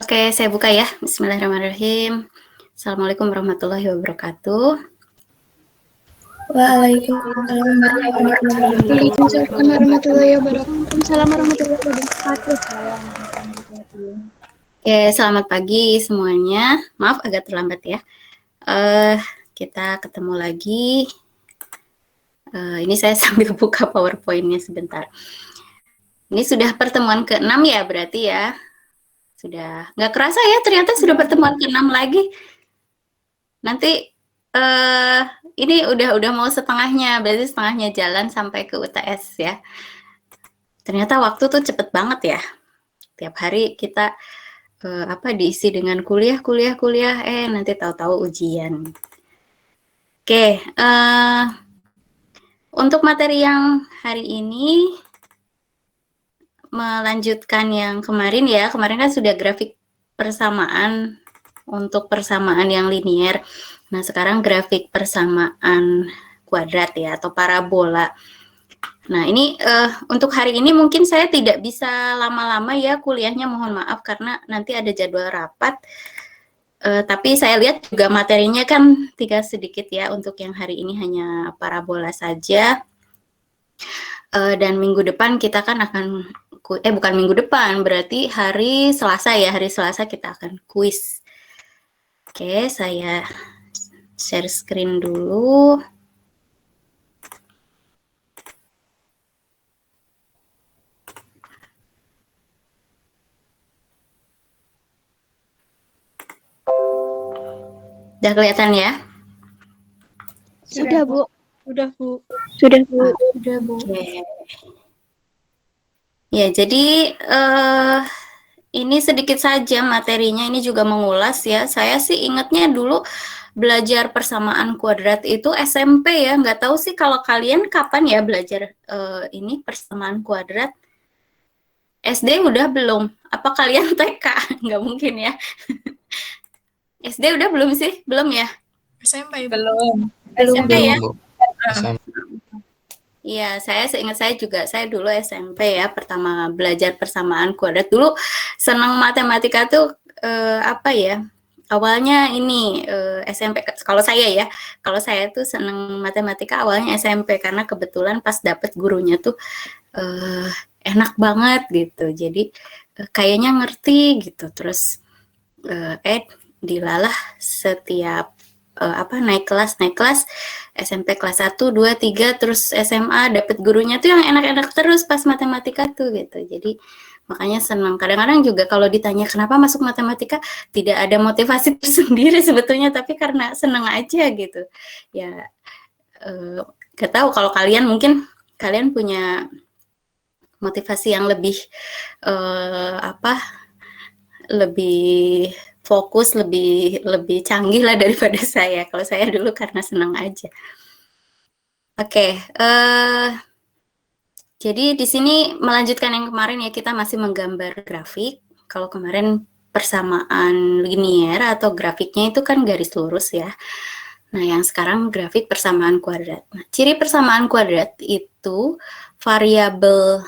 Oke, saya buka ya. Bismillahirrahmanirrahim. Assalamualaikum warahmatullahi wabarakatuh. Waalaikumsalam warahmatullahi wabarakatuh. Oke, selamat pagi semuanya. Maaf agak terlambat ya. Kita ketemu lagi. Ini saya sambil buka PowerPoint-nya sebentar. Ini sudah pertemuan ke-6 ya berarti ya. Sudah nggak kerasa ya, ternyata sudah pertemuan ke-6 lagi. Nanti ini udah mau setengahnya, berarti setengahnya jalan sampai ke UTS ya. Ternyata waktu tuh cepet banget ya. Tiap hari kita diisi dengan kuliah, nanti tahu-tahu ujian. Oke, untuk materi yang hari ini melanjutkan yang kemarin ya. Kemarin kan sudah grafik persamaan untuk persamaan yang linier. Nah, sekarang grafik persamaan kuadrat ya, atau parabola. Nah, ini untuk hari ini mungkin saya tidak bisa lama-lama ya kuliahnya, mohon maaf karena nanti ada jadwal rapat. Tapi saya lihat juga materinya kan tinggal sedikit ya, untuk yang hari ini hanya parabola saja. Dan minggu depan kita kan akan, bukan minggu depan, berarti hari Selasa ya, hari Selasa kita akan kuis. Oke, saya share screen dulu. Udah kelihatan ya? Sudah, Bu. Sudah, Bu. Sudah, Bu. Sudah, Bu. Oke. Ya, jadi ini sedikit saja materinya, ini juga mengulas ya. Saya sih ingatnya dulu belajar persamaan kuadrat itu SMP ya. Nggak tahu sih kalau kalian kapan ya belajar ini persamaan kuadrat. SD udah belum? Apa kalian TK? Nggak mungkin ya. SD udah belum sih? Belum ya? SMP Belum. SMP ya? SMP. Iya, saya seingat saya juga, saya dulu SMP ya, pertama belajar persamaan kuadrat. Dulu senang matematika tuh awalnya ini SMP, kalau saya tuh senang matematika awalnya SMP, karena kebetulan pas dapet gurunya tuh enak banget gitu, jadi kayaknya ngerti gitu. Terus dilalah setiap naik kelas SMP kelas 1, 2, 3, terus SMA dapet gurunya tuh yang enak-enak terus pas matematika tuh gitu. Jadi makanya senang. Kadang-kadang juga kalau ditanya kenapa masuk matematika, tidak ada motivasi tersendiri sebetulnya, tapi karena senang aja gitu. Ya gak tahu kalau kalian, mungkin kalian punya motivasi yang lebih lebih fokus, lebih canggih lah daripada saya. Kalau saya dulu karena senang aja. Oke, jadi di sini melanjutkan yang kemarin ya, kita masih menggambar grafik. Kalau kemarin persamaan linier atau grafiknya itu kan garis lurus ya. Nah, yang sekarang grafik persamaan kuadrat. Nah, ciri persamaan kuadrat itu variabel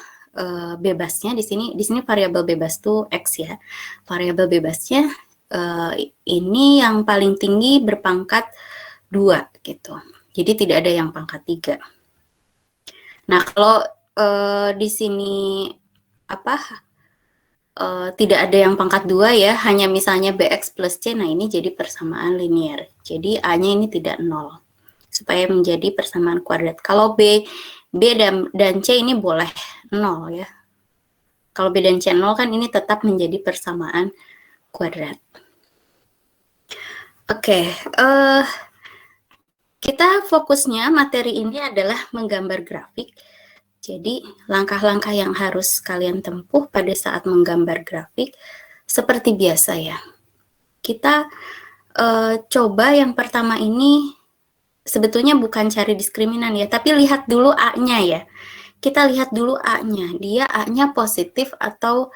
bebasnya di sini variabel bebas tuh X ya. Variabel bebasnya ini yang paling tinggi berpangkat 2 gitu. Jadi tidak ada yang pangkat 3. Nah, kalau di sini tidak ada yang pangkat 2 ya, hanya misalnya BX plus C, nah ini jadi persamaan linier. Jadi A-nya ini tidak 0. Supaya menjadi persamaan kuadrat. Kalau B dan C ini boleh 0 ya. Kalau B dan C 0 kan ini tetap menjadi persamaan kuadrat. Oke, kita fokusnya materi ini adalah menggambar grafik. Jadi langkah-langkah yang harus kalian tempuh pada saat menggambar grafik seperti biasa ya. Kita coba yang pertama ini sebetulnya bukan cari diskriminan ya, tapi lihat dulu A-nya ya. Kita lihat dulu A-nya, dia A-nya positif atau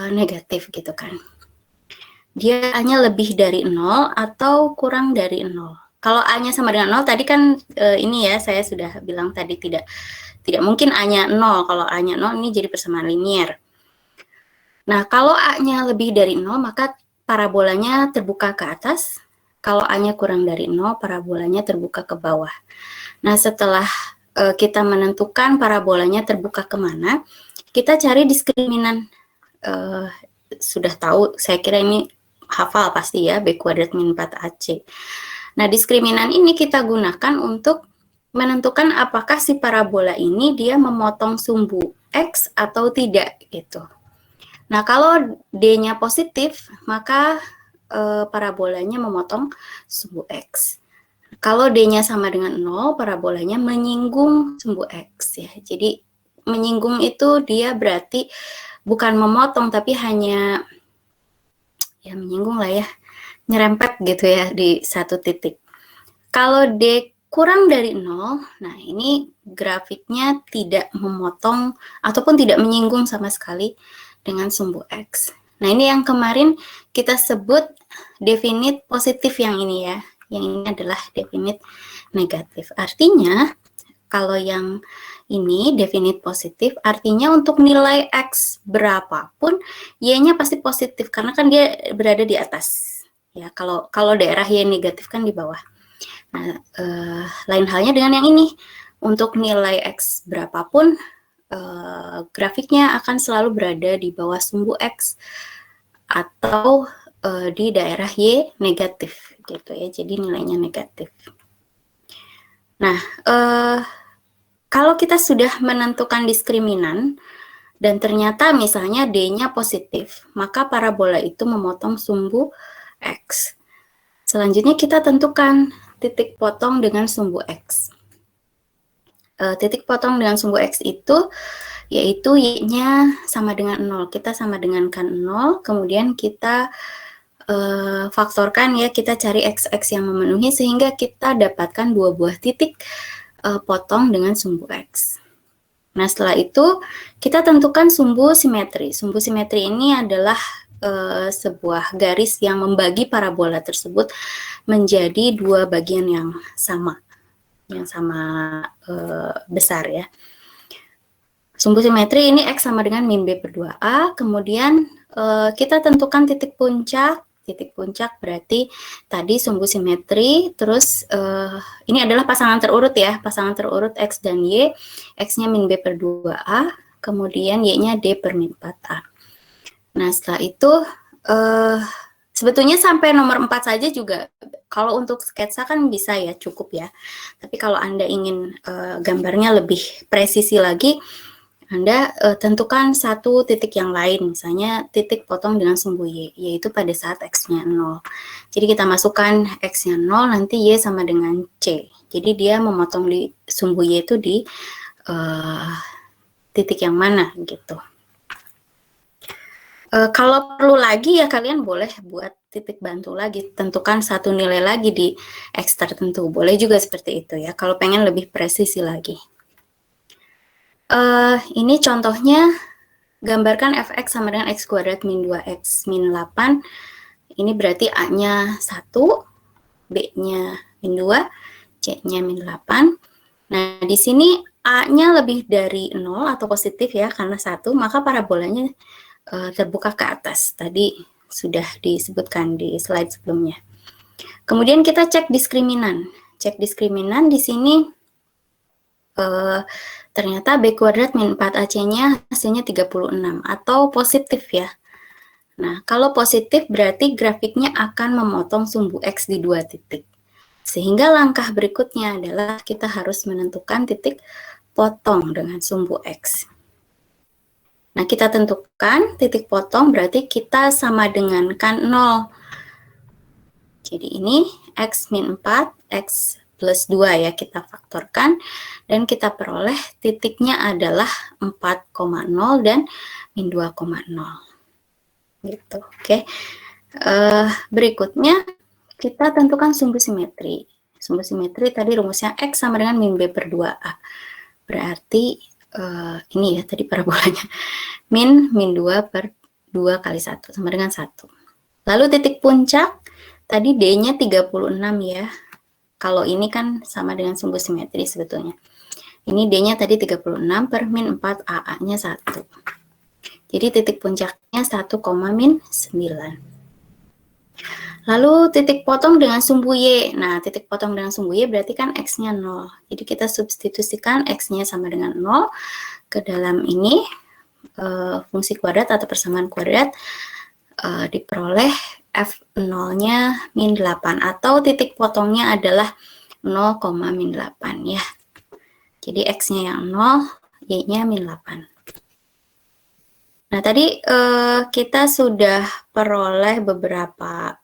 negatif gitu kan. Dia A-nya lebih dari 0 atau kurang dari 0. Kalau A-nya sama dengan 0, tadi kan ini ya, saya sudah bilang tadi tidak mungkin A-nya 0. Kalau A-nya 0, ini jadi persamaan linier. Nah, kalau A-nya lebih dari 0, maka parabolanya terbuka ke atas. Kalau A-nya kurang dari 0, parabolanya terbuka ke bawah. Nah, setelah kita menentukan parabolanya terbuka kemana, kita cari diskriminan. Sudah tahu, saya kira ini hafal pasti ya, B kuadrat min 4AC. Nah, diskriminan ini kita gunakan untuk menentukan apakah si parabola ini dia memotong sumbu X atau tidak gitu. Nah, kalau D-nya positif, maka parabolanya memotong sumbu X. Kalau D-nya sama dengan 0, parabolanya menyinggung sumbu X ya. Jadi menyinggung itu dia berarti bukan memotong tapi hanya ya menyinggung lah ya, nyerempet gitu ya di satu titik. Kalau D kurang dari 0, nah ini grafiknya tidak memotong ataupun tidak menyinggung sama sekali dengan sumbu X. Nah, ini yang kemarin kita sebut definite positif yang ini ya. Yang ini adalah definite negatif. Artinya, kalau yang ini definite positif, artinya untuk nilai X berapapun, Y-nya pasti positif, karena kan dia berada di atas. Ya, kalau daerah Y negatif kan di bawah. Nah, lain halnya dengan yang ini. Untuk nilai X berapapun, grafiknya akan selalu berada di bawah sumbu X atau di daerah Y negatif gitu ya. Jadi nilainya negatif. Nah, kalau kita sudah menentukan diskriminan dan ternyata misalnya D-nya positif, maka parabola itu memotong sumbu X. Selanjutnya kita tentukan titik potong dengan sumbu X. Titik potong dengan sumbu X itu yaitu Y-nya sama dengan 0. Kita sama dengankan 0, kemudian kita faktorkan ya, kita cari X yang memenuhi sehingga kita dapatkan dua buah titik potong dengan sumbu X. Nah, setelah itu kita tentukan sumbu simetri. Sumbu simetri ini adalah sebuah garis yang membagi parabola tersebut menjadi dua bagian yang sama besar ya. Sumbu simetri ini X sama dengan min B per 2A, kemudian kita tentukan titik puncak. Titik puncak berarti tadi sumbu simetri, terus ini adalah pasangan terurut ya, pasangan terurut X dan Y, X-nya min B per 2A, kemudian Y-nya D per min 4A. Nah, setelah itu sebetulnya sampai nomor 4 saja juga, kalau untuk sketsa kan bisa ya, cukup ya. Tapi kalau Anda ingin gambarnya lebih presisi lagi, Anda tentukan satu titik yang lain, misalnya titik potong dengan sumbu Y, yaitu pada saat X-nya 0. Jadi kita masukkan X-nya 0, nanti Y sama dengan C. Jadi dia memotong di sumbu Y itu di titik yang mana gitu. Kalau perlu lagi ya kalian boleh buat titik bantu lagi, tentukan satu nilai lagi di X tertentu. Boleh juga seperti itu ya, kalau pengen lebih presisi lagi. Ini contohnya, gambarkan fx sama dengan x kuadrat min 2x min 8. Ini berarti A-nya 1, B-nya min 2, C-nya min 8. Nah, di sini A-nya lebih dari 0 atau positif ya, karena 1, maka parabolanya terbuka ke atas. Tadi sudah disebutkan di slide sebelumnya. Kemudian kita cek diskriminan. Cek diskriminan di sini ternyata B kuadrat min 4AC-nya hasilnya 36 atau positif ya. Nah, kalau positif berarti grafiknya akan memotong sumbu X di dua titik. Sehingga langkah berikutnya adalah kita harus menentukan titik potong dengan sumbu X. Nah, kita tentukan titik potong berarti kita sama dengankan 0. Jadi ini X min 4, X plus 2 ya, kita faktorkan dan kita peroleh titiknya adalah 4,0 dan min 2,0 gitu. Oke. Berikutnya kita tentukan sumbu simetri. Sumbu simetri tadi rumusnya X sama dengan min B per 2A. Berarti ini ya tadi parabolanya, min 2 per 2 kali 1 sama dengan 1. Lalu titik puncak tadi D-nya 36 ya. Kalau ini kan sama dengan sumbu simetri sebetulnya. Ini D-nya tadi 36 per min 4 AA-nya 1. Jadi titik puncaknya 1,-9. Lalu titik potong dengan sumbu Y. Nah, titik potong dengan sumbu Y berarti kan X-nya 0. Jadi kita substitusikan X-nya sama dengan 0 ke dalam ini, fungsi kuadrat atau persamaan kuadrat, diperoleh F0-nya -8 atau titik potongnya adalah 0,-8 ya. Jadi X-nya yang 0, Y-nya -8. Nah, tadi kita sudah peroleh beberapa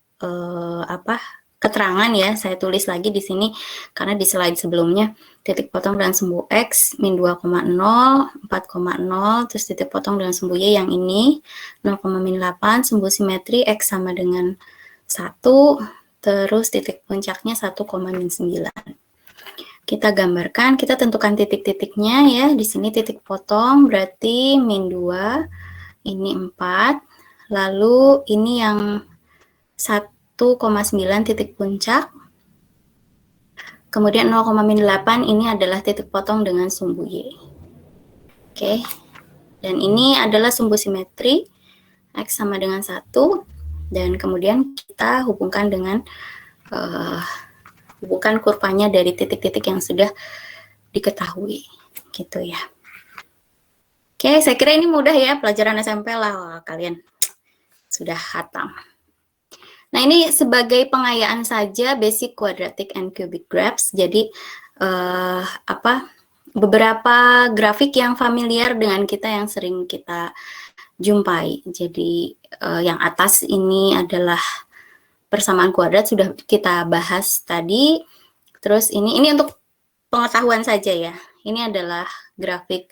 keterangan ya. Saya tulis lagi di sini karena di slide sebelumnya titik potong dengan sumbu X -2,0, 4,0, terus titik potong dengan sumbu Y yang ini 0,-8, sumbu simetri X sama dengan 1, terus titik puncaknya 1,-9. Kita gambarkan, kita tentukan titik-titiknya ya. Di sini titik potong berarti -2, ini 4, lalu ini yang 1,9 titik puncak, kemudian 0,-8 ini adalah titik potong dengan sumbu Y. Oke, dan ini adalah sumbu simetri, X sama dengan 1, dan kemudian kita hubungkan dengan hubungkan kurvanya dari titik-titik yang sudah diketahui, gitu ya. Oke, saya kira ini mudah ya, pelajaran SMP lah. Wah, kalian sudah hatam. Nah, ini sebagai pengayaan saja basic quadratic and cubic graphs. Jadi beberapa grafik yang familiar dengan kita yang sering kita jumpai. Jadi yang atas ini adalah persamaan kuadrat sudah kita bahas tadi. Terus ini untuk pengetahuan saja ya. Ini adalah grafik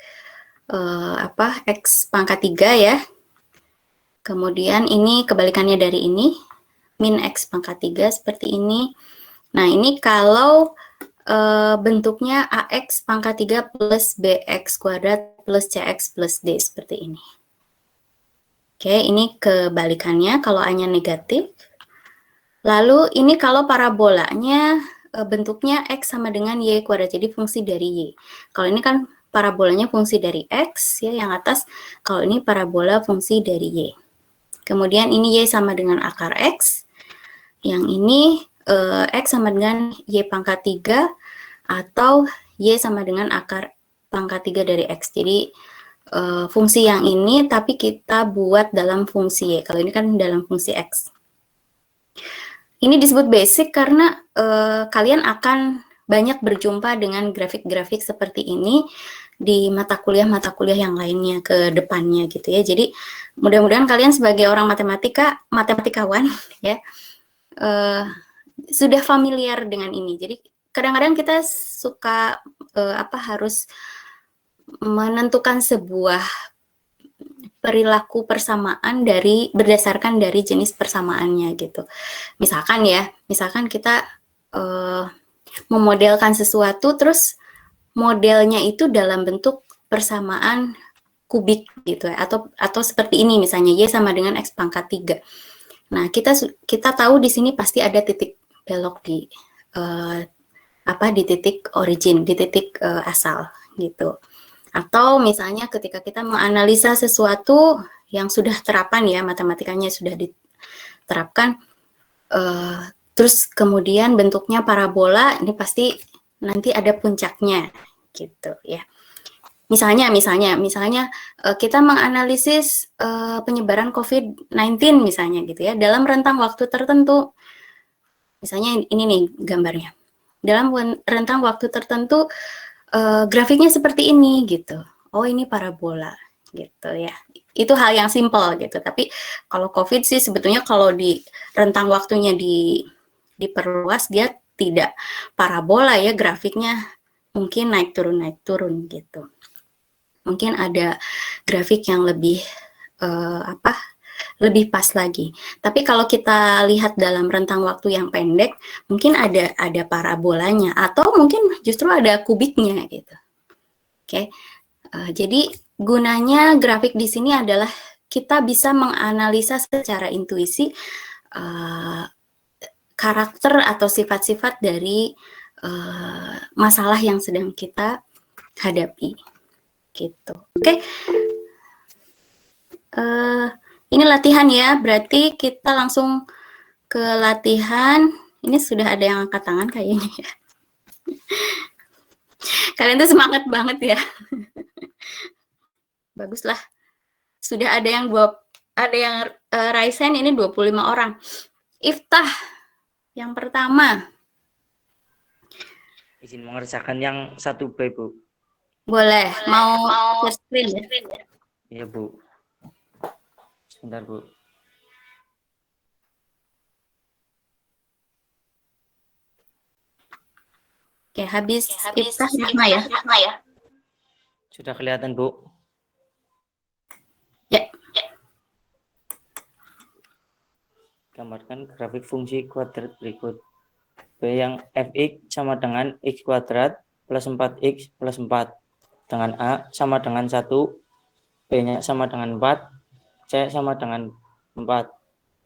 X pangkat 3 ya. Kemudian ini kebalikannya dari ini, min X pangkat 3 seperti ini. Nah, ini kalau bentuknya AX pangkat 3 plus BX kuadrat plus CX plus D seperti ini. Oke, ini kebalikannya kalau A-nya negatif. Lalu ini kalau parabolanya bentuknya X sama dengan Y kuadrat, jadi fungsi dari Y. Kalau ini kan parabolanya fungsi dari X, ya yang atas. Kalau ini parabola fungsi dari Y. Kemudian ini Y sama dengan akar X. Yang ini X sama dengan Y pangkat 3, atau Y sama dengan akar pangkat 3 dari X. Jadi fungsi yang ini, tapi kita buat dalam fungsi Y. Kalau ini kan dalam fungsi X. Ini disebut basic karena kalian akan banyak berjumpa dengan grafik-grafik seperti ini di mata kuliah yang lainnya ke depannya gitu ya. Jadi mudah-mudahan kalian sebagai orang matematikawan ya sudah familiar dengan ini. Jadi kadang-kadang kita suka harus menentukan sebuah perilaku persamaan berdasarkan dari jenis persamaannya gitu. Misalkan kita memodelkan sesuatu, terus modelnya itu dalam bentuk persamaan kubik gitu ya, atau seperti ini misalnya Y sama dengan X pangkat 3. Nah, kita tahu di sini pasti ada titik belok di titik origin, di titik asal gitu. Atau misalnya ketika kita menganalisa sesuatu yang sudah terapan ya, matematikanya sudah diterapkan, terus kemudian bentuknya parabola, ini pasti nanti ada puncaknya gitu ya. Misalnya kita menganalisis penyebaran COVID-19 misalnya gitu ya, dalam rentang waktu tertentu. Misalnya ini nih gambarnya. Dalam rentang waktu tertentu grafiknya seperti ini gitu. Oh, ini parabola gitu ya. Itu hal yang simpel gitu. Tapi kalau COVID sih sebetulnya kalau di rentang waktunya diperluas, dia tidak parabola ya, grafiknya mungkin naik turun gitu. Mungkin ada grafik yang lebih lebih pas lagi. Tapi kalau kita lihat dalam rentang waktu yang pendek, mungkin ada parabolanya atau mungkin justru ada kubiknya gitu. Oke. Jadi gunanya grafik di sini adalah kita bisa menganalisa secara intuisi karakter atau sifat-sifat dari masalah yang sedang kita hadapi gitu. Oke. Ini latihan ya, berarti kita langsung ke latihan. Ini sudah ada yang angkat tangan kayaknya ya. Kalian tuh semangat banget ya. Baguslah. Sudah ada yang raise hand, ini 25 orang. Iftah yang pertama. Izin mengerjakan yang 1B, Bu. Boleh. Mau share screen ya? Iya, Bu. Sebentar, Bu. Oke, habis Iftah Rahma ya. Sudah kelihatan, Bu? Ya. Gambarkan grafik fungsi kuadrat berikut. B yang fx sama dengan x kuadrat plus 4x plus 4. Dengan A sama dengan 1, B-nya sama dengan 4, C sama dengan 4.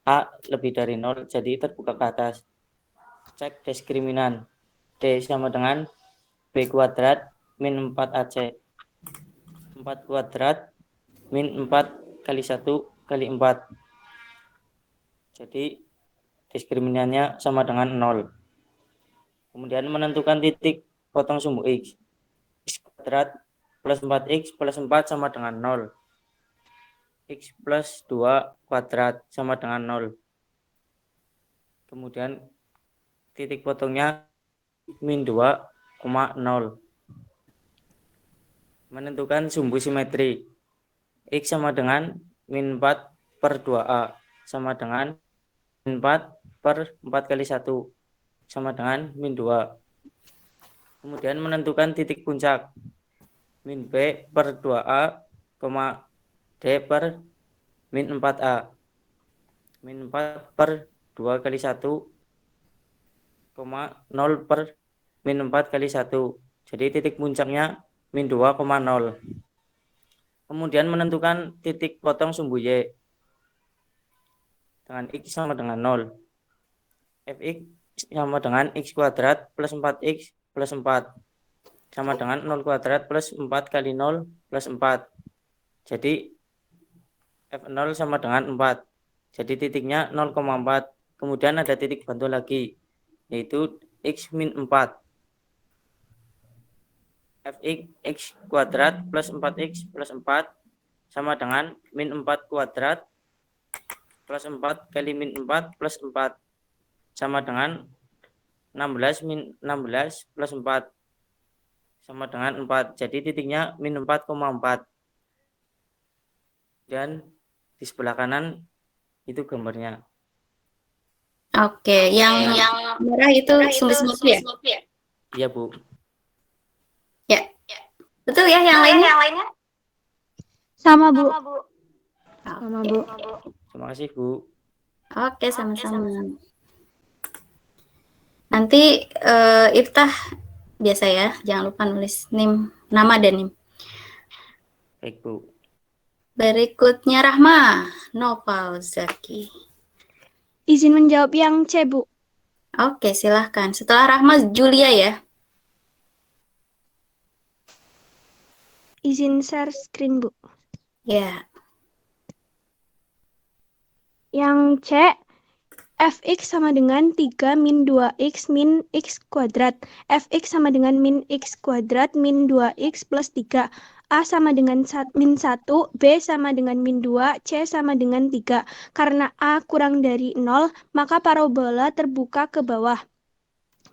A lebih dari 0, jadi terbuka ke atas. Cek diskriminan. D sama dengan B kuadrat min 4AC. 4 kuadrat min 4 kali 1 kali 4. Jadi diskriminannya sama dengan 0. Kemudian menentukan titik potong sumbu X. X kuadrat plus 4X plus 4 sama dengan 0. X plus 2 kuadrat sama dengan 0. Kemudian titik potongnya min 2,0. Menentukan sumbu simetri. X sama dengan min 4 per 2A sama dengan min 4 per 4 kali 1 sama dengan min 2. Kemudian menentukan titik puncak. Min B per 2A, D per min 4A. Min 4 per 2 kali 1, 0 per min 4 kali 1. Jadi titik puncaknya min 2,0. Kemudian menentukan titik potong sumbu Y. Dengan X sama dengan 0. Fx sama dengan X kuadrat plus 4X plus 4. Sama dengan 0 kuadrat plus 4 kali 0 plus 4. Jadi F0 sama dengan 4. Jadi titiknya 0,4. Kemudian ada titik bantu lagi, yaitu X min 4. Fx X kuadrat plus 4X plus 4 sama dengan min 4 kuadrat plus 4 kali min 4 plus 4 sama dengan 16 min 16 plus 4 sama dengan 4. Jadi titiknya min 4,4. Dan di sebelah kanan itu gambarnya. Oke, yang merah itu sumbu simetri ya? Iya, Bu. Ya. Betul ya yang lainnya? Sama, Bu. Sama, Bu. Terima kasih, Bu. Oke, sama-sama. Nanti Iftah biasa ya, jangan lupa nulis nama dan NIM. Baik, Bu. Berikutnya Rahma, Noval Zaki. Izin menjawab yang C, Bu. Oke, silahkan. Setelah Rahma, Julia ya. Izin share screen, Bu. Ya. Yang C, fx sama dengan 3 min 2x min x kuadrat. Fx sama dengan min x kuadrat min 2x plus 3. A sama dengan min 1, B sama dengan min 2, C sama dengan 3. Karena A kurang dari 0, maka parabola terbuka ke bawah.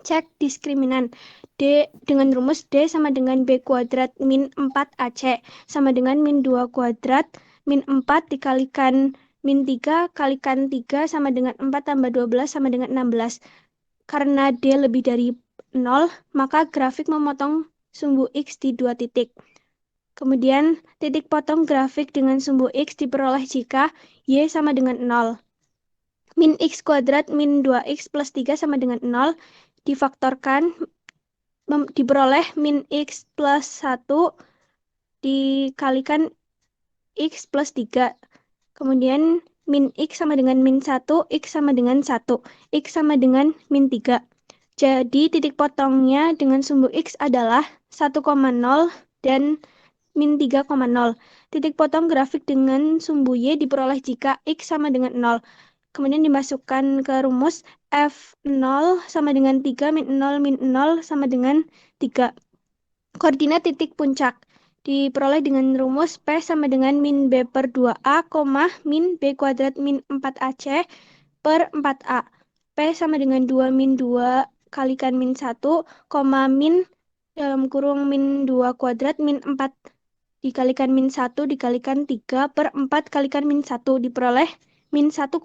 Cek diskriminan. D dengan rumus D sama dengan B kuadrat min 4AC sama dengan min 2 kuadrat min 4 dikalikan min 3 kalikan 3 sama dengan 4 tambah 12 sama dengan 16. Karena D lebih dari 0, maka grafik memotong sumbu X di 2 titik. Kemudian titik potong grafik dengan sumbu X diperoleh jika Y sama dengan 0. Min X kuadrat min 2X plus 3 sama dengan 0. Difaktorkan diperoleh min X plus 1 dikalikan X plus 3. Kemudian min X sama dengan min 1, X sama dengan 1, X sama dengan min 3. Jadi titik potongnya dengan sumbu X adalah 1,0 dan min 3,0. Titik potong grafik dengan sumbu Y diperoleh jika X sama dengan 0. Kemudian dimasukkan ke rumus F0 sama dengan 3 min 0 min 0 sama dengan 3. Koordinat titik puncak diperoleh dengan rumus P sama dengan min B per 2A, min B kuadrat min 4AC per 4A. P sama dengan 2 min 2 kalikan min 1, min dalam kurung min 2 kuadrat min 4 dikalikan min 1 dikalikan 3 per 4 kalikan min 1 diperoleh min 1,4.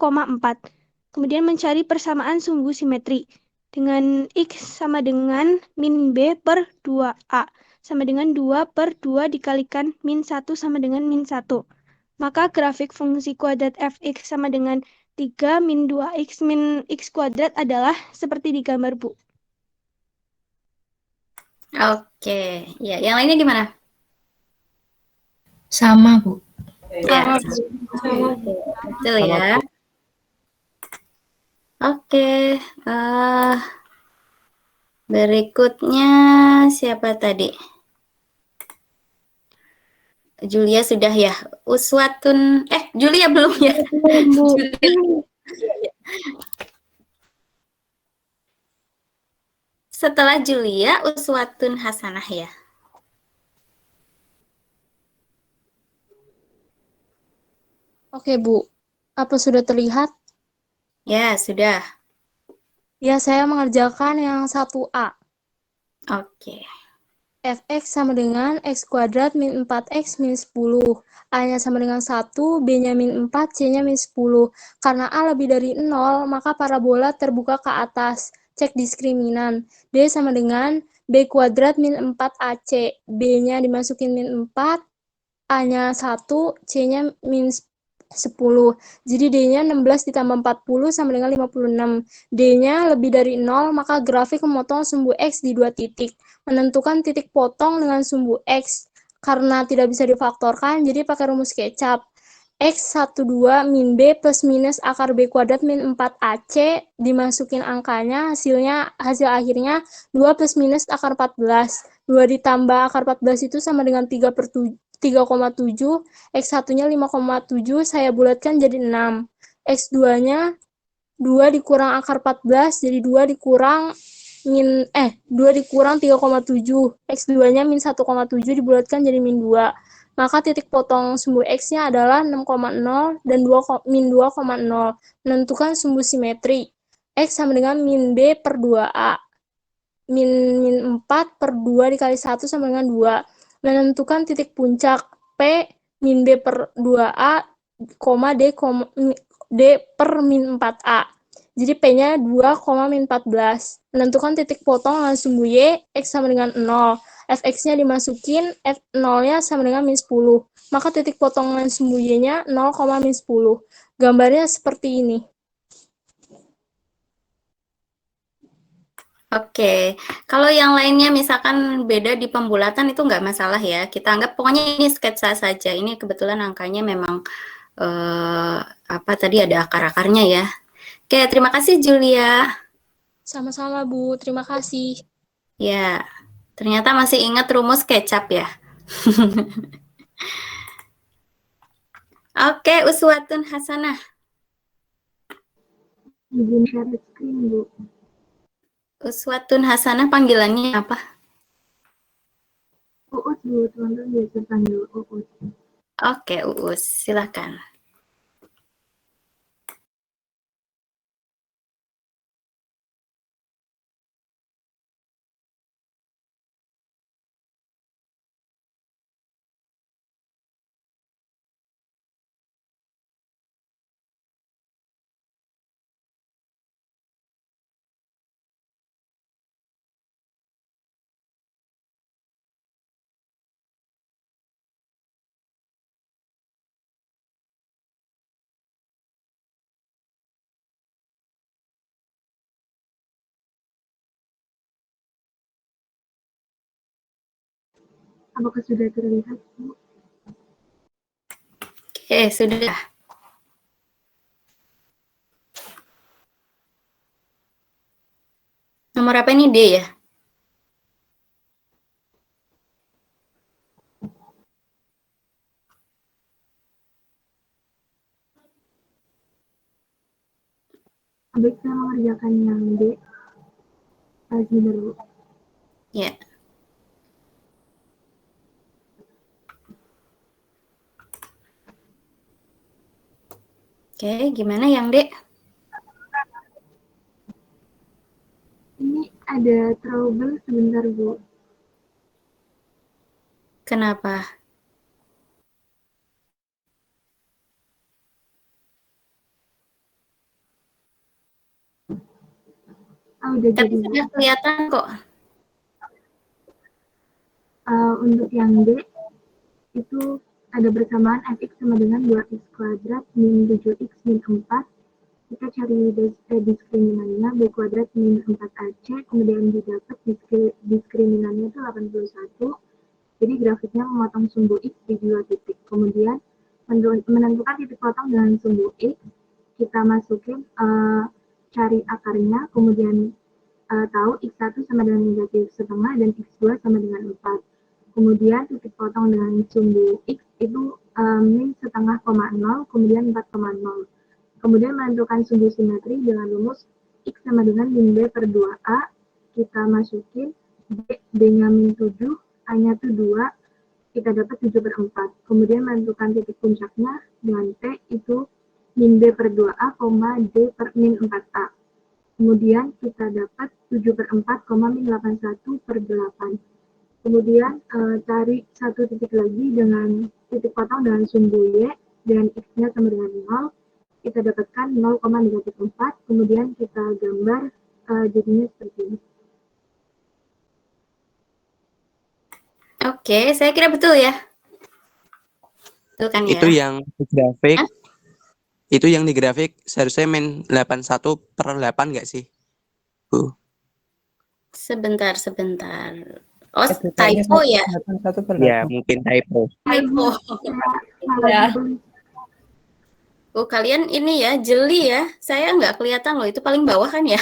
Kemudian mencari persamaan sumbu simetri dengan X sama dengan min B per 2A sama dengan 2 per 2 dikalikan min 1 sama dengan min 1. Maka grafik fungsi kuadrat fx sama dengan 3 min 2x min x kuadrat adalah seperti di gambar, Bu. Oke, ya, yang lainnya gimana? Sama, Bu. Ya, betul ya. Oke, berikutnya siapa tadi? Julia sudah ya. Uswatun, Julia belum ya? Julia. Setelah Julia, uswatun hasanah ya. Oke, Bu. Apa sudah terlihat? Ya, sudah. Ya, saya mengerjakan yang 1A. Oke. Fx sama dengan x kuadrat min 4x min 10. A-nya sama dengan 1, B-nya min 4, C-nya min 10. Karena A lebih dari 0, maka parabola terbuka ke atas. Cek diskriminan. D sama dengan B kuadrat min 4AC. B-nya dimasukin min 4, A-nya 1, C-nya min 10. Jadi D-nya 16 ditambah 40 sama dengan 56. D-nya lebih dari 0, maka grafik memotong sumbu X di 2 titik. Menentukan titik potong dengan sumbu X. Karena tidak bisa difaktorkan, jadi pakai rumus kecap. X12 min B plus minus akar B kuadrat min 4AC, dimasukin angkanya, hasil akhirnya 2 plus minus akar 14. 2 ditambah akar 14 itu sama dengan 3,7. X1-nya 5,7, saya bulatkan jadi 6. X2-nya 2 dikurang akar 14, jadi 2 dikurang 2 dikurang 3,7. X2-nya min 1,7 dibulatkan jadi min 2. Maka titik potong sumbu X-nya adalah 6,0 dan min 2,0. Menentukan sumbu simetri. X sama dengan min B per 2A. Min 4 per 2 dikali 1 sama dengan 2. Menentukan titik puncak. P min B per 2A, D per min 4A. Jadi P-nya 2, min 14. Menentukan titik potong dengan sumbu Y, X sama dengan 0. Fx-nya dimasukin, F0-nya sama dengan min 10. Maka titik potong dengan sumbu Y-nya 0, min 10. Gambarnya seperti ini. Oke, kalau yang lainnya misalkan beda di pembulatan itu nggak masalah ya. Kita anggap pokoknya ini sketsa saja. Ini kebetulan angkanya memang tadi ada akar-akarnya ya. Oke, terima kasih Julia. Sama-sama, Bu. Terima kasih. Ya, ternyata masih ingat rumus kecap ya. Oke, uswatun hasanah. Izin share screen, Bu. Uswatun hasanah panggilannya apa? Uus, Bu. Teman-teman biasa panggil Uus. Oke, Uus, silakan. Apakah sudah terlihat, Bu? Oke, sudah. Nomor apa ini? D ya? Baik, saya mengerjakan yang D. Sebentar, Bu. Ya. Oke, gimana yang D? Ini ada trouble sebentar, Bu. Kenapa? Udah Tapi jadi, Bu. sudah kelihatan kok. Untuk yang D, itu ada bersamaan fx sama dengan 2x kuadrat min 7x min 4. Kita cari diskriminannya b kuadrat min 4ac, kemudian didapat diskriminannya itu 81. Jadi grafiknya memotong sumbu x di 2 titik. Kemudian menentukan titik potong dengan sumbu x, kita masukin cari akarnya, kemudian tahu x1 sama dengan negatif setengah dan x2 sama dengan 4. Kemudian titik potong dengan sumbu x itu min setengah koma 0, kemudian 4,0. Kemudian menentukan sumbu simetri dengan rumus x sama dengan min b per 2a. Kita masukin b-nya min 7, a-nya itu 2, kita dapat 7 per 4. Kemudian menentukan titik puncaknya dengan t itu min b per 2a, d per min 4a. Kemudian kita dapat 7 per 4, min 81 per 8. Kemudian cari satu titik lagi dengan titik potong dengan sumbu y, dengan x-nya sama dengan 0, kita dapatkan 0, negatif 4, kemudian kita gambar jadinya seperti ini. Oke, saya kira betul ya. Betul kan ya? Itu yang di grafik. Hah? Itu yang di grafik seharusnya min 81 per 8 nggak sih, Bu? Sebentar. Oh, typo ya? 81 per Ya, 8. mungkin typo. Typo. Ya. Oh, kalian ini ya, jeli ya. Saya nggak kelihatan loh, itu paling bawah kan ya?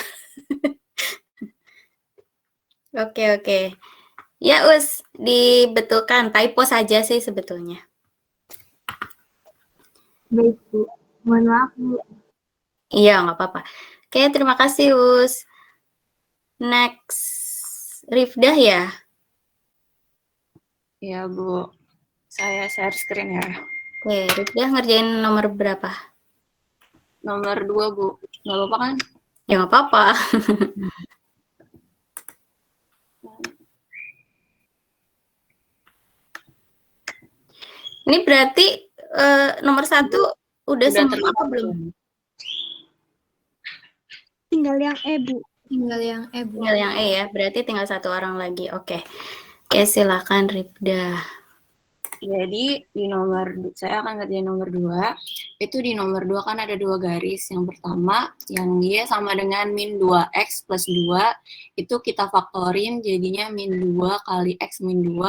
Oke. Ya, Us, dibetulkan. Typo saja sih sebetulnya. Baik, Bu. Mohon maaf, Bu. Iya, nggak apa-apa. Oke, terima kasih, Us. Next, Rifdah ya? Iya, Bu. Saya share screen ya. Oke, Rifdah ngerjain nomor berapa? Nomor 2, Bu. Nggak apa-apa kan? Ya, nggak apa-apa. Ini berarti nomor 1 udah semua apa belum? Tinggal yang E, Bu. Tinggal yang E ya, berarti tinggal satu orang lagi. Oke, silakan Rifdah. Jadi di saya akan ngerjain nomor 2. Itu di nomor 2 kan ada 2 garis. Yang pertama, yang Y sama dengan min 2x plus 2. Itu kita faktorin jadinya min 2 kali x min 2.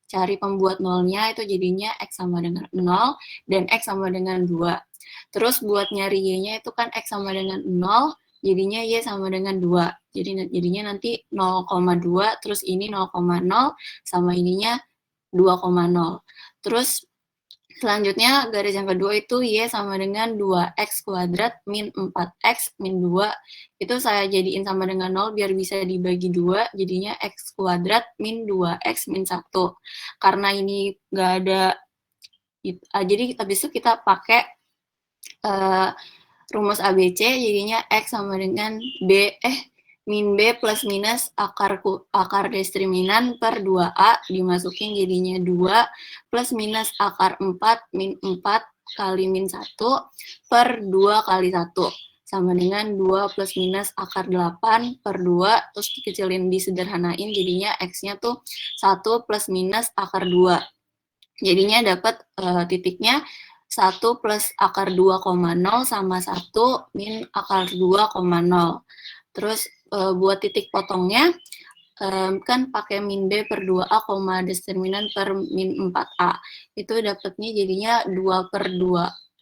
Cari pembuat nolnya itu jadinya x sama dengan 0 dan x sama dengan 2. Terus buat nyari Y-nya itu kan x sama dengan 0, jadinya Y sama dengan 2. Jadinya nanti 0,2, terus ini 0,0, sama ininya 2,0. Terus selanjutnya garis yang kedua itu Y sama dengan 2x kuadrat min 4x min 2. Itu saya jadiin sama dengan 0 biar bisa dibagi 2, jadinya x kuadrat min 2x min 1. Karena ini nggak ada, jadi habis itu kita pakai rumus ABC, jadinya x sama dengan min B plus minus akar diskriminanan per 2A, dimasukin jadinya 2 plus minus akar 4 min 4 kali min 1 per 2 kali 1, sama dengan 2 plus minus akar 8 per 2, terus dikecilin disederhanain, jadinya X-nya tuh 1 plus minus akar 2. Jadinya dapat titiknya 1 plus akar 2,0 sama 1 min akar 2,0. Terus buat titik potongnya kan pakai min B per 2A, determinan per min 4A. Itu dapatnya jadinya 2 per 2,8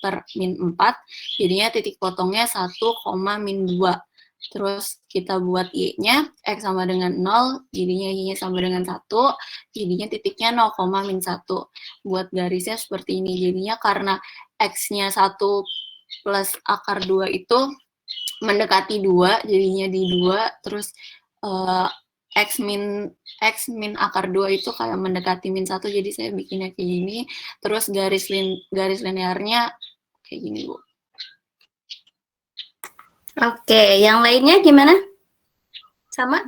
per min 4. Jadinya titik potongnya 1, min 2. Terus kita buat Y-nya, X sama dengan 0, jadinya Y-nya sama dengan 1, jadinya titiknya 0, min 1. Buat garisnya seperti ini, jadinya karena X-nya 1 plus akar 2 itu mendekati 2, jadinya di 2, terus X min akar 2 itu kayak mendekati min 1, jadi saya bikinnya kayak gini, terus garis linearnya kayak gini, Bu. Oke, yang lainnya gimana? Sama?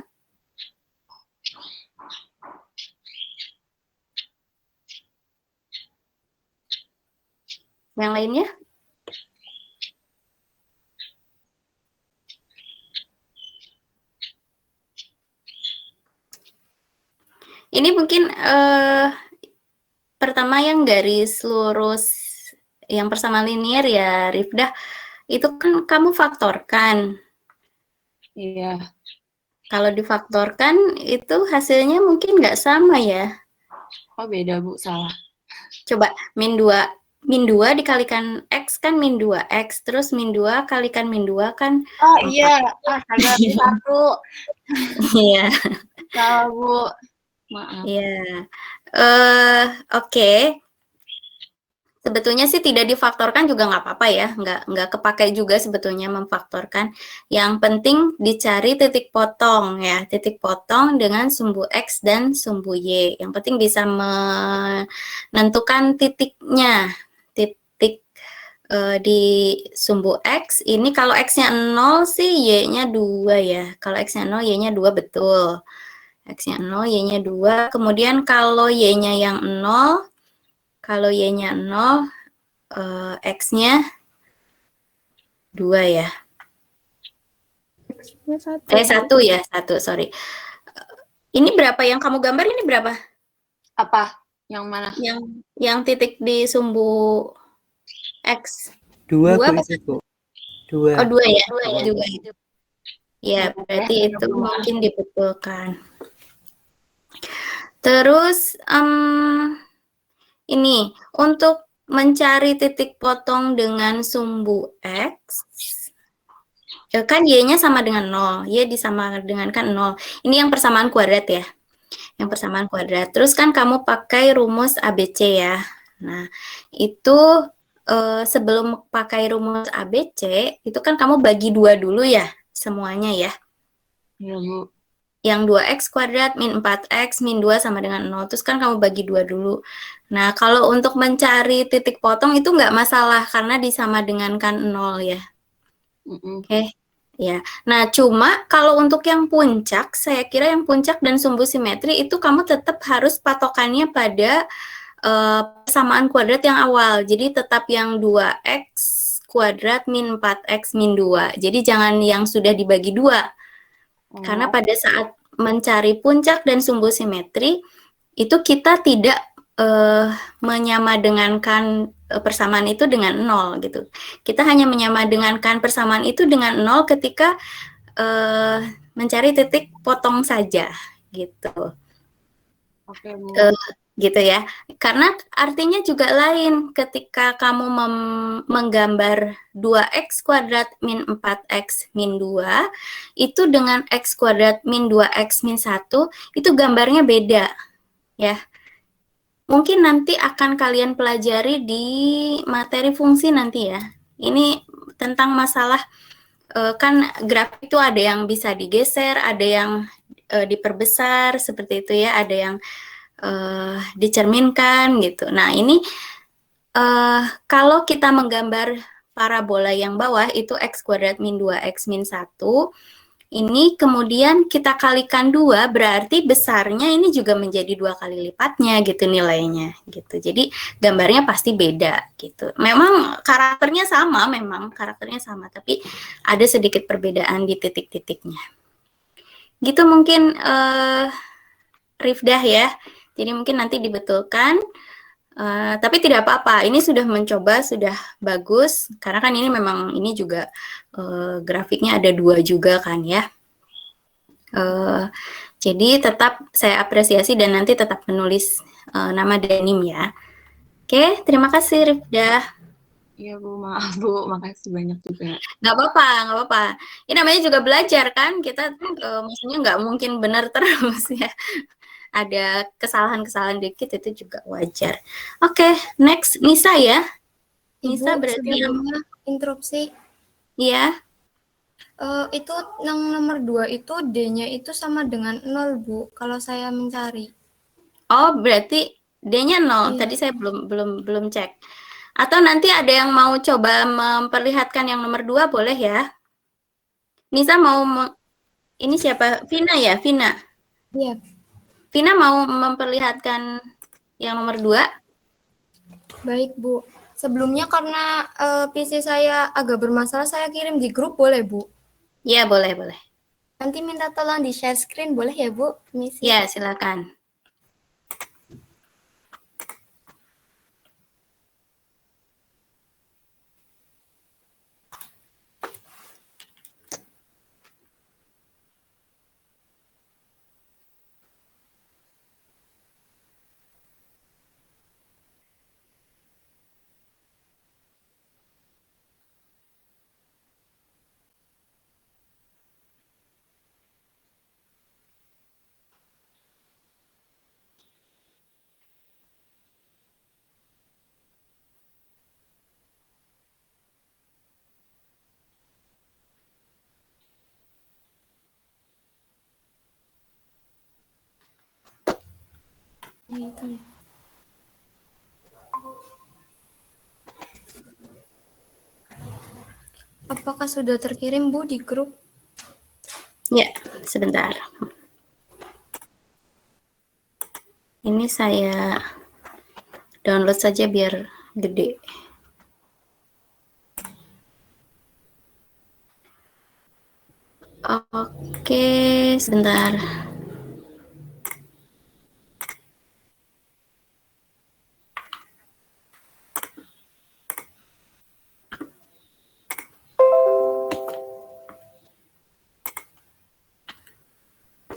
Yang lainnya? Ini mungkin pertama yang garis lurus, yang persamaan linear ya, Rifdah, itu kan kamu faktorkan. Iya. Kalau difaktorkan itu hasilnya mungkin nggak sama ya. Oh beda, Bu, salah. Coba min 2 dikalikan X kan min 2X, terus min 2 kalikan min 2 kan. Oh iya, astaga, 1. Iya. Salah, Bu. Maaf. Iya. Oke. Sebetulnya sih tidak difaktorkan juga nggak apa-apa ya, nggak kepakai juga sebetulnya memfaktorkan. Yang penting dicari titik potong ya, titik potong dengan sumbu X dan sumbu Y. Yang penting bisa menentukan titiknya, titik di sumbu X. Ini kalau X-nya 0 sih Y-nya 2 ya. Kalau X-nya 0, Y-nya 2 betul. X-nya 0, Y-nya 2. Kemudian kalau Y-nya yang 0, kalau Y-nya 0, X-nya 2 ya. Satu. 1 ya, 1, sorry. Ini berapa yang kamu gambar ini berapa? Apa? Yang mana? Yang titik di sumbu X. 2 Dua Bu apa itu, Bu. 2. Oh, 2 ya? 2 itu. Ya, Ya, berarti ya, itu ya. mungkin dibetulkan. Terus, ini, untuk mencari titik potong dengan sumbu X, kan Y-nya sama dengan 0, Y disamakan dengan kan 0. Ini yang persamaan kuadrat ya, yang persamaan kuadrat. Terus kan kamu pakai rumus ABC ya. Nah, itu sebelum pakai rumus ABC, itu kan kamu bagi 2 dulu ya, semuanya ya. Iya, Bu. Yang 2x kuadrat min 4x min 2 sama dengan 0. Terus kan kamu bagi 2 dulu. Nah, kalau untuk mencari titik potong itu nggak masalah karena disama dengan kan 0 ya. Oke. Ya. Nah, cuma kalau untuk yang puncak, saya kira yang puncak dan sumbu simetri itu kamu tetap harus patokannya pada persamaan kuadrat yang awal. Jadi tetap yang 2x kuadrat min 4x min 2. Jadi jangan yang sudah dibagi 2. Karena pada saat mencari puncak dan sumbu simetri, itu kita tidak menyamadengankan persamaan itu dengan 0 gitu. Kita hanya menyamadengankan persamaan itu dengan 0 ketika mencari titik potong saja gitu. Oke, Bu. Gitu ya. Karena artinya juga lain ketika kamu menggambar 2x kuadrat min 4x min 2 itu dengan x kuadrat min 2x min 1 itu gambarnya beda ya. Mungkin nanti akan kalian pelajari di materi fungsi nanti ya. Ini tentang masalah kan grafik itu ada yang bisa digeser, ada yang diperbesar seperti itu ya, ada yang dicerminkan gitu. Nah, ini kalau kita menggambar parabola yang bawah itu x kuadrat min 2x min 1, ini kemudian kita kalikan 2, berarti besarnya ini juga menjadi 2 kali lipatnya gitu nilainya gitu. Jadi gambarnya pasti beda gitu. Memang karakternya sama, tapi ada sedikit perbedaan di titik-titiknya. Gitu mungkin Rifdah ya. Jadi mungkin nanti dibetulkan, tapi tidak apa-apa. Ini sudah mencoba, sudah bagus. Karena kan ini memang ini juga grafiknya ada 2 juga kan ya. Jadi tetap saya apresiasi dan nanti tetap menulis nama denim ya. Oke, terima kasih Rifdah. Iya, Bu. Maaf, Bu. Makasih banyak juga. Nggak apa-apa. Ini namanya juga belajar kan. Kita maksudnya nggak mungkin benar terus ya. Ada kesalahan-kesalahan dikit itu juga wajar. Oke, next Nisa ya. Nisa Ibu, berarti yang sebelumnya interupsi. iya. Itu yang nomor 2 itu D-nya itu sama dengan 0, Bu, kalau saya mencari. Oh, berarti D-nya 0. Iya. Tadi saya belum cek. Atau nanti ada yang mau coba memperlihatkan yang nomor 2 boleh ya? Nisa mau ini siapa? Vina ya, Vina. Iya. Vina mau memperlihatkan yang nomor 2? Baik, Bu. Sebelumnya karena PC saya agak bermasalah, saya kirim di grup, boleh, Bu? Ya, boleh. Nanti minta tolong di share screen, boleh ya, Bu? Permisi. Ya, silakan. Itu ya. Apakah sudah terkirim, Bu, di grup? Ya, sebentar. Ini saya download saja biar gede. Oke, sebentar.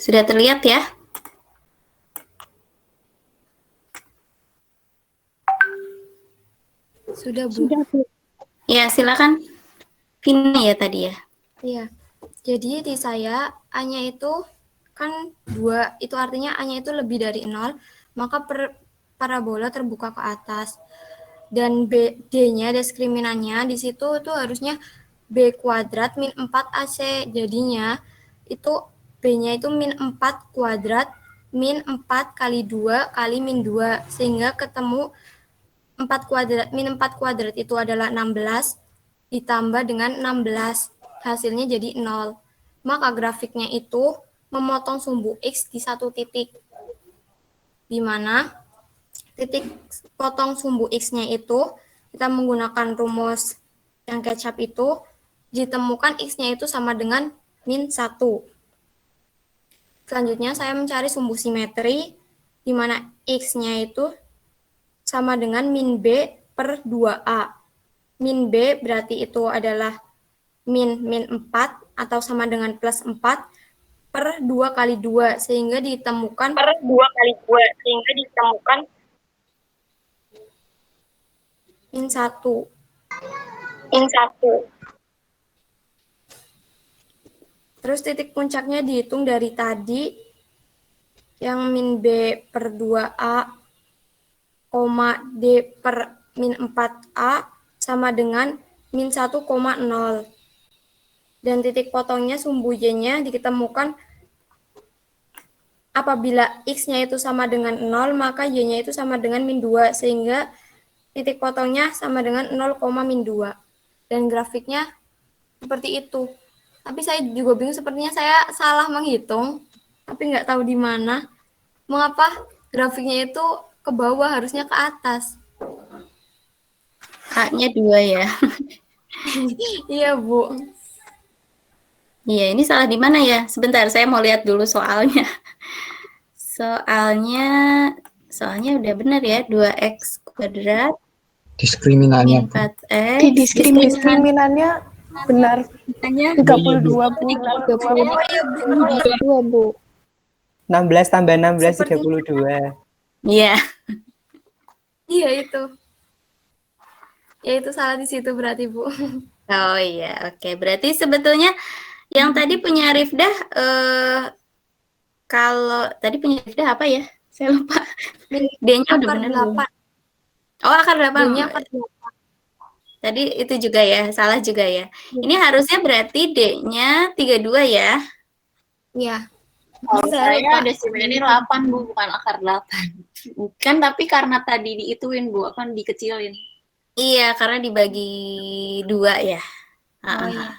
Sudah terlihat ya? Sudah, Bu. Ya, silakan. Vina ya tadi ya. Iya. Jadi di saya A-nya itu kan 2, itu artinya A-nya itu lebih dari 0, maka parabola terbuka ke atas. Dan D-nya, diskriminannya di situ itu harusnya B kuadrat min 4AC. Jadinya itu B-nya itu min 4 kuadrat min 4 kali 2 kali min 2. Sehingga ketemu 4 kuadrat, min 4 kuadrat itu adalah 16 ditambah dengan 16. Hasilnya jadi 0. Maka grafiknya itu memotong sumbu X di satu titik. Di mana titik potong sumbu X-nya itu, kita menggunakan rumus yang kecap itu, ditemukan X-nya itu sama dengan min 1. Selanjutnya saya mencari sumbu simetri, di mana X-nya itu sama dengan min B per 2A. Min B berarti itu adalah min 4 atau sama dengan plus 4 per 2 kali 2 sehingga ditemukan min 1. Terus titik puncaknya dihitung dari tadi yang min B per 2A, D per min 4A sama dengan min 1,0. Dan titik potongnya sumbu Y-nya ditemukan apabila X-nya itu sama dengan 0, maka Y-nya itu sama dengan min 2, sehingga titik potongnya sama dengan 0, min 2. Dan grafiknya seperti itu. Tapi saya juga bingung, sepertinya saya salah menghitung, tapi nggak tahu di mana. Mengapa grafiknya itu ke bawah, harusnya ke atas. A-nya 2 ya. Iya, Bu. Iya, ini salah di mana ya? Sebentar, saya mau lihat dulu soalnya. Soalnya udah benar ya, 2x kuadrat Diskriminannya, min 4x. Di diskriminannya benar. 32, Bu. 32, Bu. 16 tambah 16, 32. Iya. Iya, itu. Ya, itu salah di situ berarti, Bu. Oh iya, oke. Berarti sebetulnya yang tadi punya Rifdah, kalau tadi punya Rifdah apa ya? Saya lupa. D-nya udah benar belum? Oh, akar 8. D-nya akar 8. Tadi itu juga ya, salah juga ya. Ini harusnya berarti D-nya 32 ya. Iya. Kalau Bener, saya Pak. destriminannya 8, Bu, bukan akar 8. Kan tapi karena tadi diituin, Bu, kan dikecilin. Iya, karena dibagi 2 ya. Oh iya.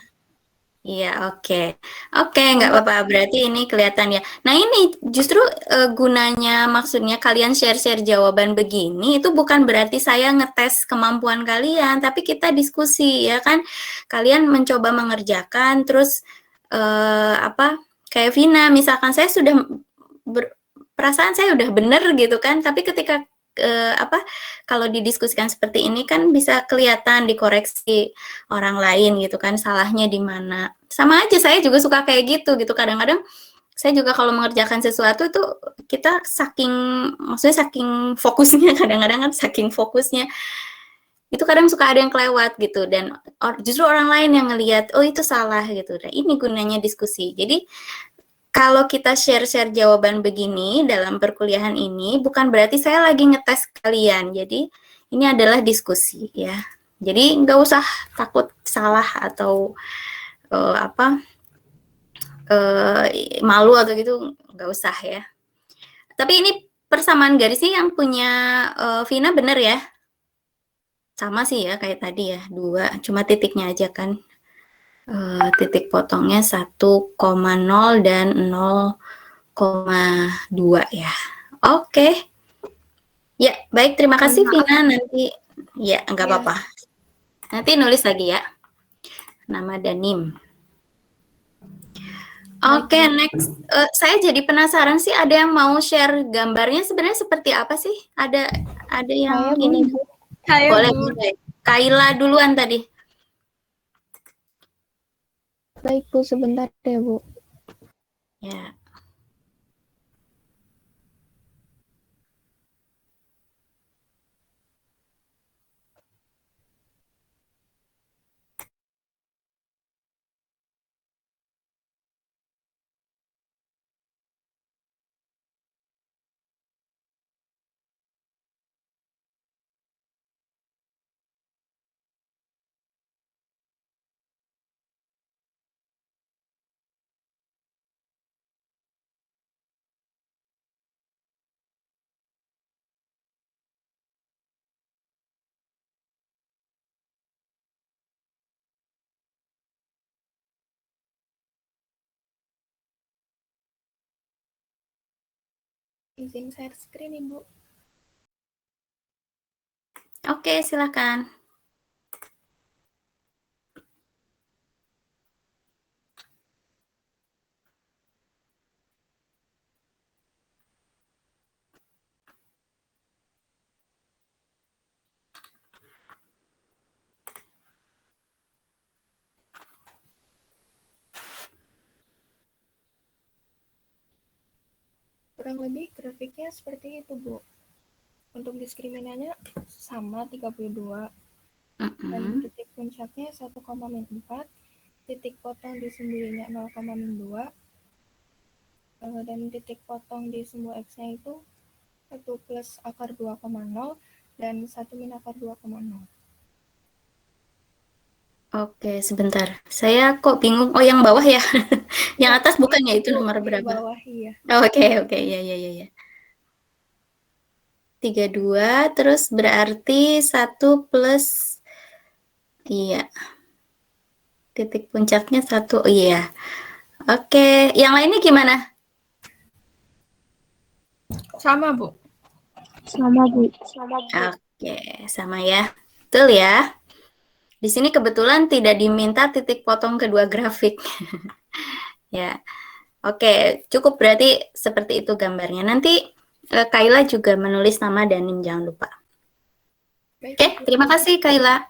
Iya, oke. Oke, nggak apa-apa. Berarti ini kelihatan ya. Nah, ini justru gunanya maksudnya kalian share-share jawaban begini itu bukan berarti saya ngetes kemampuan kalian, tapi kita diskusi ya kan. Kalian mencoba mengerjakan terus apa? Kayak Vina, misalkan saya sudah perasaan saya udah bener gitu kan, tapi ketika apa kalau didiskusikan seperti ini kan bisa kelihatan dikoreksi orang lain gitu kan salahnya di mana. Sama aja saya juga suka kayak gitu kadang-kadang saya juga kalau mengerjakan sesuatu itu kita maksudnya saking fokusnya kadang-kadang kan saking fokusnya itu kadang suka ada yang kelewat gitu dan justru orang lain yang ngelihat oh itu salah gitu. Nah, ini gunanya diskusi. Jadi kalau kita share-share jawaban begini dalam perkuliahan ini, bukan berarti saya lagi ngetes kalian. Jadi, ini adalah diskusi ya. Jadi, nggak usah takut salah atau malu atau gitu, nggak usah ya. Tapi ini persamaan garisnya yang punya Vina bener ya? Sama sih ya, kayak tadi ya, 2. Cuma titiknya aja kan. Titik potongnya 1,0 dan 0,2 ya. Oke. Ya, baik. Terima kasih Vina. Nanti ya nggak apa-apa. Nanti nulis lagi ya. Nama dan NIM. Oke, next. Saya jadi penasaran sih ada yang mau share gambarnya sebenarnya seperti apa sih? Ada yang Saya, Bu. ini. Saya, Boleh, Bu. boleh. Kaila duluan tadi. Baik, Bu, sebentar ya, Bu. Ya. Izin share screen, Ibu. Oke, silakan. Kurang lebih grafiknya seperti itu, Bu. Untuk diskriminannya sama 32. Dan titik puncaknya 1,4, titik potong di sumbunya 0,2, dan titik potong di sumbu X-nya itu 1 plus akar 2,0 dan 1 min akar 2,0. Oke, sebentar. Saya kok bingung. Oh, yang bawah ya? Yang atas bukan ya itu nomor berapa? Bawah, iya. Oke. Ya. 32, terus berarti 1 plus, iya. Titik puncaknya 1, iya. Oke, yang lainnya gimana? Sama, Bu. Sama, Bu. Oke, sama ya. Betul ya. Di sini kebetulan tidak diminta titik potong kedua grafik. Ya. Oke, cukup berarti seperti itu gambarnya. Nanti Kaila juga menulis nama dan NIM, jangan lupa. Baik, Oke, terima kasih Kaila.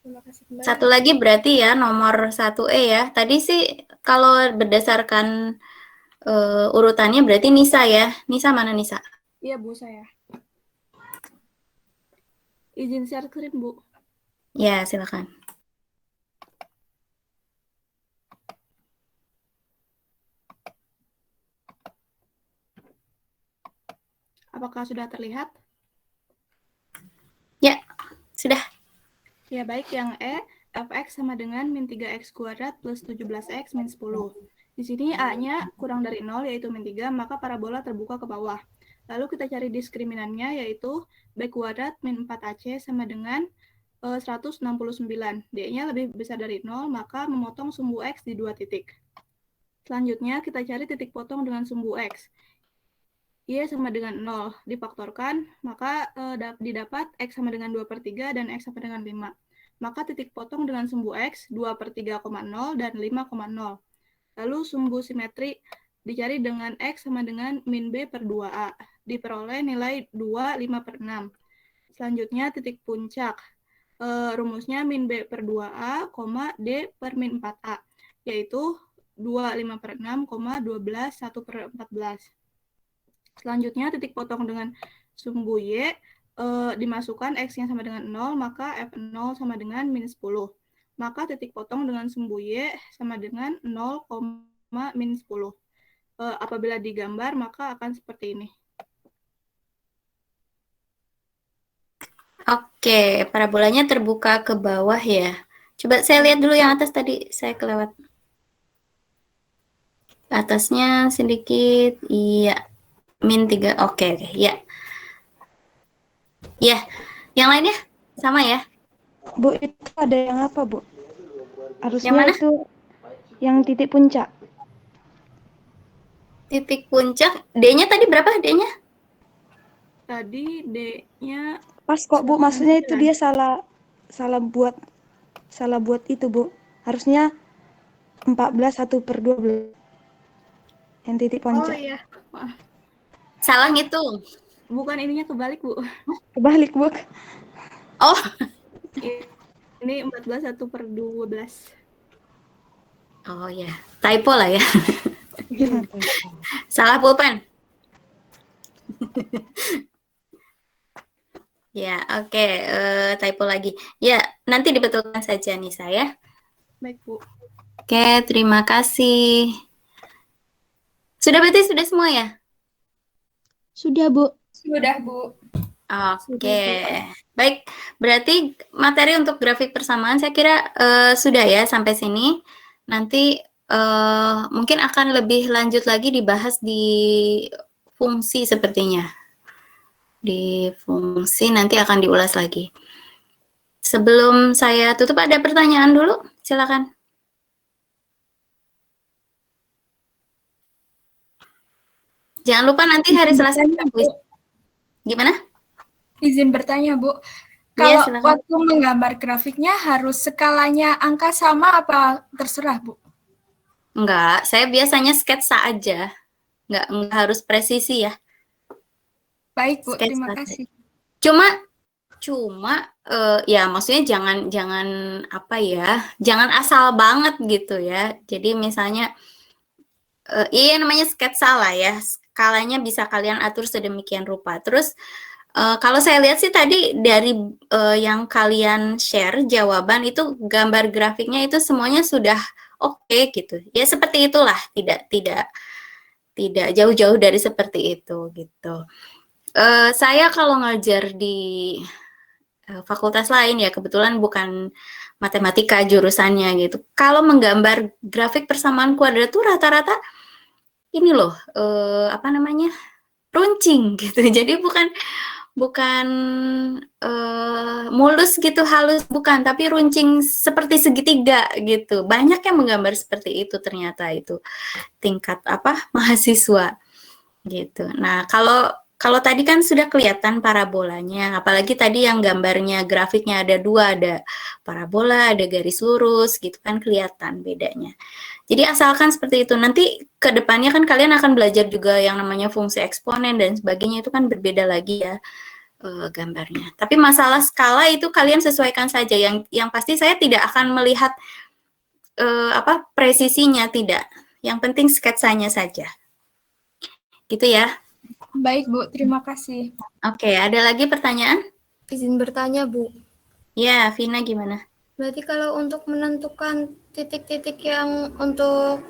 Terima kasih kembali. Satu lagi berarti ya nomor 1E ya. Tadi sih kalau berdasarkan urutannya berarti Nisa ya. Nisa mana Nisa? Iya, Bu, saya. Izin share screen, Bu. Ya, silakan. Apakah sudah terlihat? Ya, sudah. Ya, baik. Yang E, fx sama dengan min 3x kuadrat plus 17x min 10. Di sini A-nya kurang dari 0, yaitu min 3, maka parabola terbuka ke bawah. Lalu kita cari diskriminannya, yaitu B kuadrat min 4AC sama dengan 169. D-nya lebih besar dari 0, maka memotong sumbu X di 2 titik. Selanjutnya, kita cari titik potong dengan sumbu X. Y sama dengan 0 difaktorkan, maka didapat X sama dengan 2/3 dan X sama dengan 5. Maka titik potong dengan sumbu X 2/3,0 dan 5,0. Lalu sumbu simetri dicari dengan X sama dengan min B per 2A. Diperoleh nilai 2, 5/6. Selanjutnya titik puncak. Rumusnya min B per 2A, D per min 4A. Yaitu 2, 5/6, 12, 1/14. Selanjutnya titik potong dengan sumbu Y dimasukkan X-nya sama dengan 0, maka F0 sama dengan min 10. Maka titik potong dengan sumbu Y sama dengan 0, min 10. Apabila digambar, maka akan seperti ini. Oke, parabolanya terbuka ke bawah ya. Coba saya lihat dulu yang atas tadi, saya kelewat. Atasnya sedikit, iya. Min 3, oke, ya. Ya, yang lainnya sama ya? Bu, itu ada yang apa, Bu? Harusnya Yang mana? itu yang titik puncak. Titik puncak, D-nya tadi berapa D-nya? Tadi D-nya Pas kok, Bu, maksudnya itu dia salah buat itu, Bu. Harusnya 14 1/12. Yang titik Oh puncak. iya, maaf. Salah ngitung. Bukan, ininya kebalik, Bu. Kebalik, Bu. Oh. Ini 14 1/12. Oh ya, typo lah ya. Salah pulpen. Ya, oke, typo lagi. Ya, nanti dibetulkan saja nih saya. Baik, Bu. Oke, terima kasih. Sudah berarti sudah semua ya? Sudah, Bu. Sudah, Bu. Oke, baik. Berarti materi untuk grafik persamaan saya kira sudah ya sampai sini. Nanti mungkin akan lebih lanjut lagi dibahas di fungsi sepertinya. Di fungsi nanti akan diulas lagi. Sebelum saya tutup, ada pertanyaan dulu? Silakan. Jangan lupa nanti hari Selasa kita kuis. Gimana? Izin bertanya, Bu. Iya, Kalau silakan. waktu menggambar grafiknya harus skalanya angka sama apa terserah, Bu? Enggak, saya biasanya sketsa aja. Enggak harus presisi ya. Baik, Bu. Sketsa Terima aja. kasih. Cuma ya maksudnya jangan apa ya, jangan asal banget gitu ya. Jadi misalnya iya namanya sketsa lah ya, skalanya bisa kalian atur sedemikian rupa. Terus kalau saya lihat sih tadi dari yang kalian share jawaban itu gambar grafiknya itu semuanya sudah oke gitu. Ya seperti itulah, tidak jauh-jauh dari seperti itu gitu. Saya kalau ngajar di fakultas lain ya, kebetulan bukan matematika jurusannya gitu. Kalau menggambar grafik persamaan kuadrat tuh rata-rata ini loh, apa namanya, runcing gitu. Jadi bukan mulus gitu, halus, bukan, tapi runcing seperti segitiga gitu. Banyak yang menggambar seperti itu ternyata itu tingkat apa mahasiswa gitu. Nah kalau tadi kan sudah kelihatan parabolanya, apalagi tadi yang gambarnya grafiknya ada dua, ada parabola, ada garis lurus gitu kan, kelihatan bedanya. Jadi asalkan seperti itu, nanti ke depannya kan kalian akan belajar juga yang namanya fungsi eksponen dan sebagainya, itu kan berbeda lagi ya gambarnya. Tapi masalah skala itu kalian sesuaikan saja, yang pasti saya tidak akan melihat presisinya, tidak. Yang penting sketsanya saja. Gitu ya. Baik, Bu. Terima kasih. Oke, ada lagi pertanyaan? Izin bertanya, Bu. Ya, Vina gimana? Berarti kalau untuk menentukan titik-titik yang untuk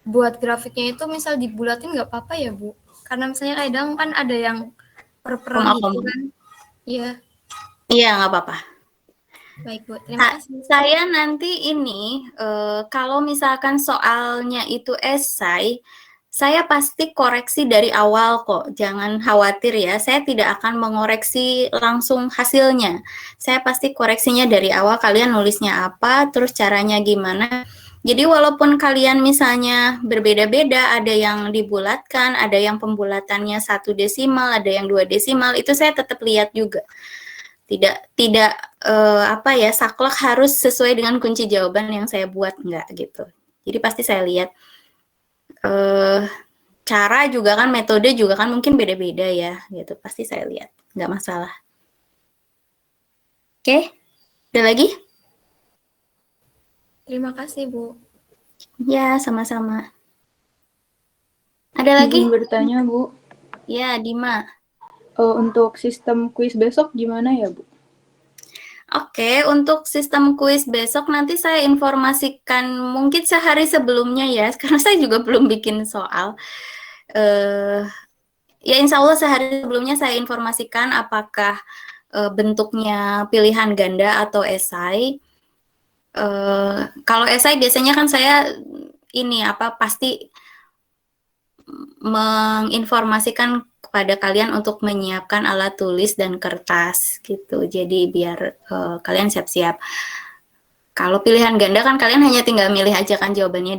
buat grafiknya itu misal dibulatin nggak apa-apa ya, Bu? Karena misalnya kadang kan ada yang per gitu kan. Iya. Iya, nggak apa-apa. Baik, Bu. Terima kasih. Saya nanti ini, kalau misalkan soalnya itu esai, saya pasti koreksi dari awal kok. Jangan khawatir ya, saya tidak akan mengoreksi langsung hasilnya. Saya pasti koreksinya dari awal, kalian nulisnya apa, terus caranya gimana. Jadi walaupun kalian misalnya berbeda-beda, ada yang dibulatkan, ada yang pembulatannya 1 desimal, ada yang 2 desimal, itu saya tetap lihat juga. Tidak apa ya, saklek harus sesuai dengan kunci jawaban yang saya buat, enggak gitu. Jadi pasti saya lihat cara juga kan, metode juga kan mungkin beda-beda ya gitu. Pasti saya lihat, enggak masalah. Oke, ada lagi? Terima kasih, Bu. Ya, sama-sama. Ada lagi? Izin bertanya, Bu. Ya, Dima. Untuk sistem kuis besok gimana ya, Bu? Oke, untuk sistem kuis besok nanti saya informasikan mungkin sehari sebelumnya ya, karena saya juga belum bikin soal. Ya insya Allah sehari sebelumnya saya informasikan apakah bentuknya pilihan ganda atau esai. Kalau esai biasanya kan saya ini pasti menginformasikan kepada kalian untuk menyiapkan alat tulis dan kertas gitu. Jadi biar kalian siap-siap. Kalau pilihan ganda kan kalian hanya tinggal milih aja kan jawabannya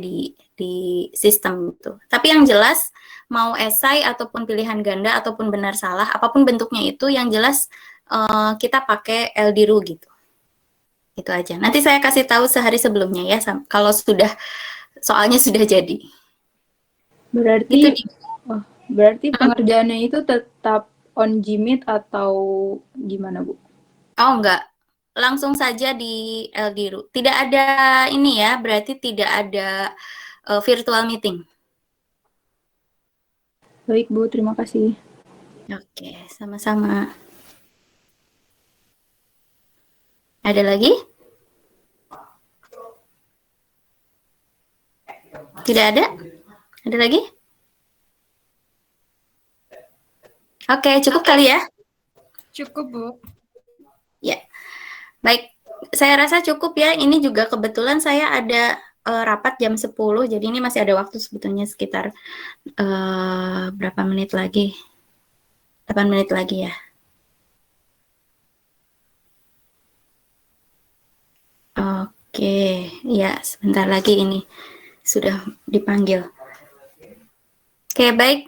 di sistem itu. Tapi yang jelas mau esai ataupun pilihan ganda ataupun benar salah, apapun bentuknya itu yang jelas kita pakai LDRU gitu. Itu aja. Nanti saya kasih tahu sehari sebelumnya ya kalau soalnya sudah jadi. Berarti pengerjaannya itu tetap on Gmeet atau gimana, Bu? Oh, enggak. Langsung saja di LDRU. Tidak ada ini ya, berarti tidak ada virtual meeting. Baik, Bu. Terima kasih. Oke, sama-sama. Ada lagi? Tidak ada? Ada lagi? Oke, cukup kali ya? Cukup, Bu. Ya, baik. Saya rasa cukup ya. Ini juga kebetulan saya ada rapat jam 10, jadi ini masih ada waktu sebetulnya sekitar berapa menit lagi? 8 menit lagi ya. Oke, ya sebentar lagi ini sudah dipanggil. Oke, baik.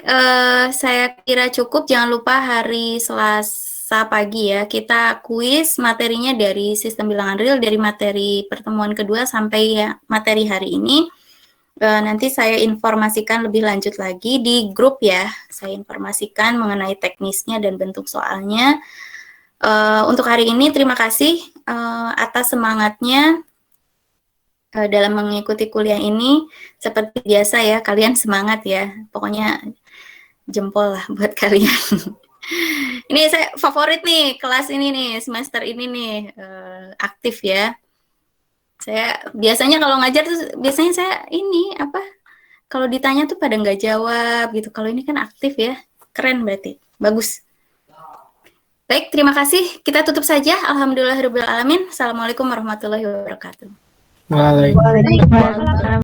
Saya kira cukup. Jangan lupa hari Selasa pagi ya, kita kuis materinya dari sistem bilangan real, dari materi pertemuan kedua sampai ya, materi hari ini. Nanti saya informasikan lebih lanjut lagi di grup ya. Saya informasikan mengenai teknisnya dan bentuk soalnya. Untuk hari ini, terima kasih atas semangatnya dalam mengikuti kuliah ini. Seperti biasa ya, kalian semangat ya. Pokoknya jempol lah buat kalian. Ini saya favorit nih, kelas ini nih, semester ini nih, aktif ya. Saya biasanya kalau ngajar tuh, biasanya saya ini, kalau ditanya tuh pada nggak jawab gitu. Kalau ini kan aktif ya, keren berarti, bagus. Baik, terima kasih. Kita tutup saja. Alhamdulillahirabbil alamin. Assalamualaikum warahmatullahi wabarakatuh. Waalaikumsalam.